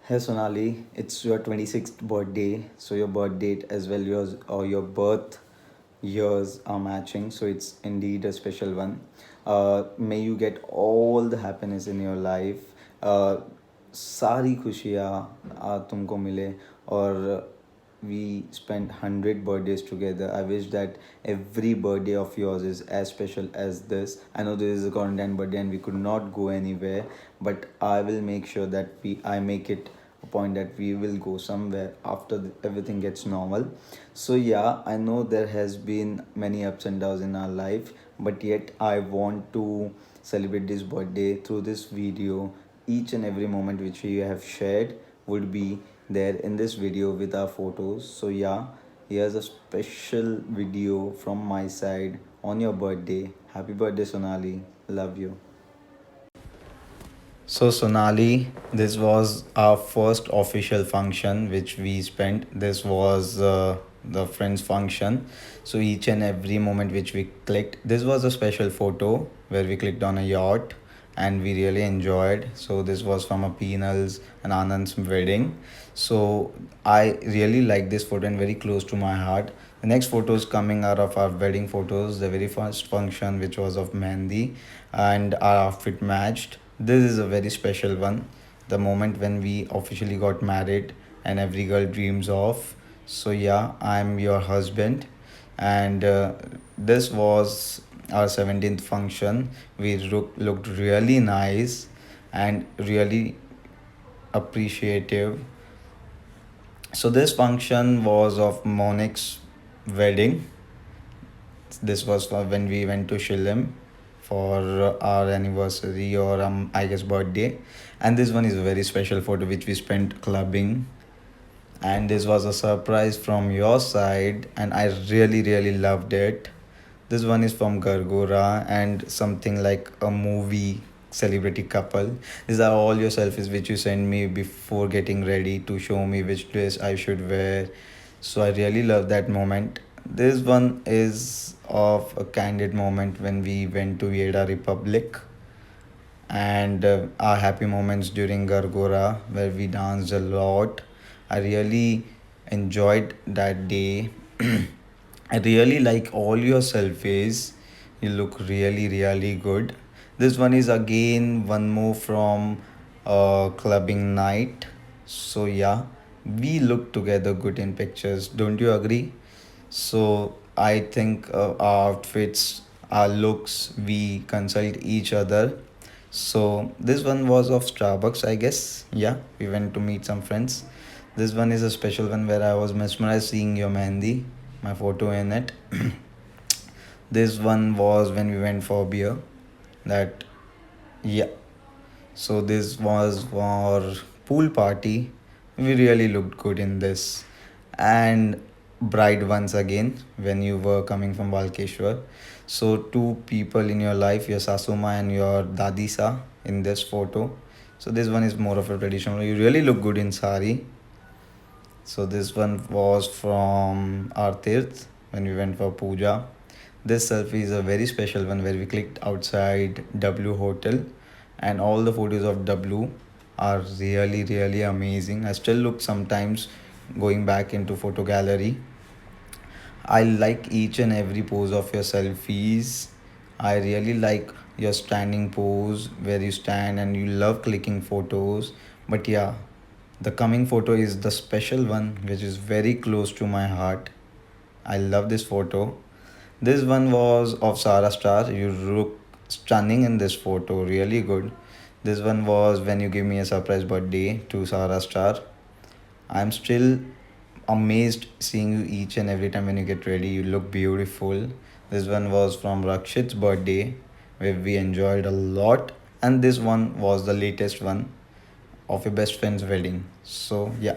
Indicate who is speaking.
Speaker 1: Hey Sonali, it's your 26th birthday, so your birth date as well yours or your birth years are matching, so it's indeed a special one. May you get all the happiness in your life. Uh, सारी खुशियाँ तुमको मिले और we spent 100 birthdays together. I wish that every birthday of yours is as special as this. I know this is a quarantine birthday and we could not go anywhere, but I will make sure that I make it a point that we will go somewhere after everything gets normal. So yeah, I know there has been many ups and downs in our life, but yet I want to celebrate this birthday through this video. Each and every moment which we have shared would be there in this video with our photos. So yeah, here's a special video from my side on your birthday. Happy birthday, Sonali. Love you. So Sonali, this was our first official function which we spent. This was the friends function. So each and every moment which we clicked, this was a special photo where we clicked on a yacht and we really enjoyed. So this was from a Penals and Anand's wedding. So I really like this photo and very close to my heart. The next photos coming out of our wedding photos, the very first function which was of Mehndi and our outfit matched. This is a very special one. The moment when we officially got married and every girl dreams of. So yeah, I'm your husband and this was our 17th function. We looked really nice and really appreciative. So this function was of Monique's wedding. This was for when we went to Shillem for our anniversary or I guess birthday. And this one is a very special photo which we spent clubbing. And this was a surprise from your side, and I really loved it. This one is from Gargora and something like a movie celebrity couple. These are all your selfies which you send me before getting ready to show me which dress I should wear. So I really love that moment. This one is of a candid moment when we went to Yeda Republic and our happy moments during Gargora where we danced a lot. I really enjoyed that day. I really like all your selfies. You look really good. This one is again one more from clubbing night. So yeah, we look together good in pictures. Don't you agree? So I think our outfits, our looks, we consult each other. So this one was of Starbucks, I guess. Yeah, we went to meet some friends. This one is a special one where I was mesmerized seeing your Mehndi, my photo in it. This one was when we went for beer. That yeah. So this was for pool party. We really looked good in this. And bride once again when you were coming from Balkeshwar. So two people in your life, your Sasuma and your Dadisa in this photo. So this one is more of a traditional. You really look good in sari. So this one was from our Tirth when we went for puja. This selfie is a very special one where we clicked outside W Hotel, and all the photos of W are really amazing. I still look sometimes going back into photo gallery. I like each and every pose of your selfies. I really like your standing pose where you stand and you love clicking photos. But yeah, the coming photo is the special one which is very close to my heart. I love this photo. This one was of Sarah Star. You look stunning in this photo, really good. This one was when you gave me a surprise birthday to Sarah Star. I'm still amazed seeing you each and every time when you get ready. You look beautiful. This one was from Rakshit's birthday, where we enjoyed a lot. And this one was the latest one of your best friend's wedding. So, yeah.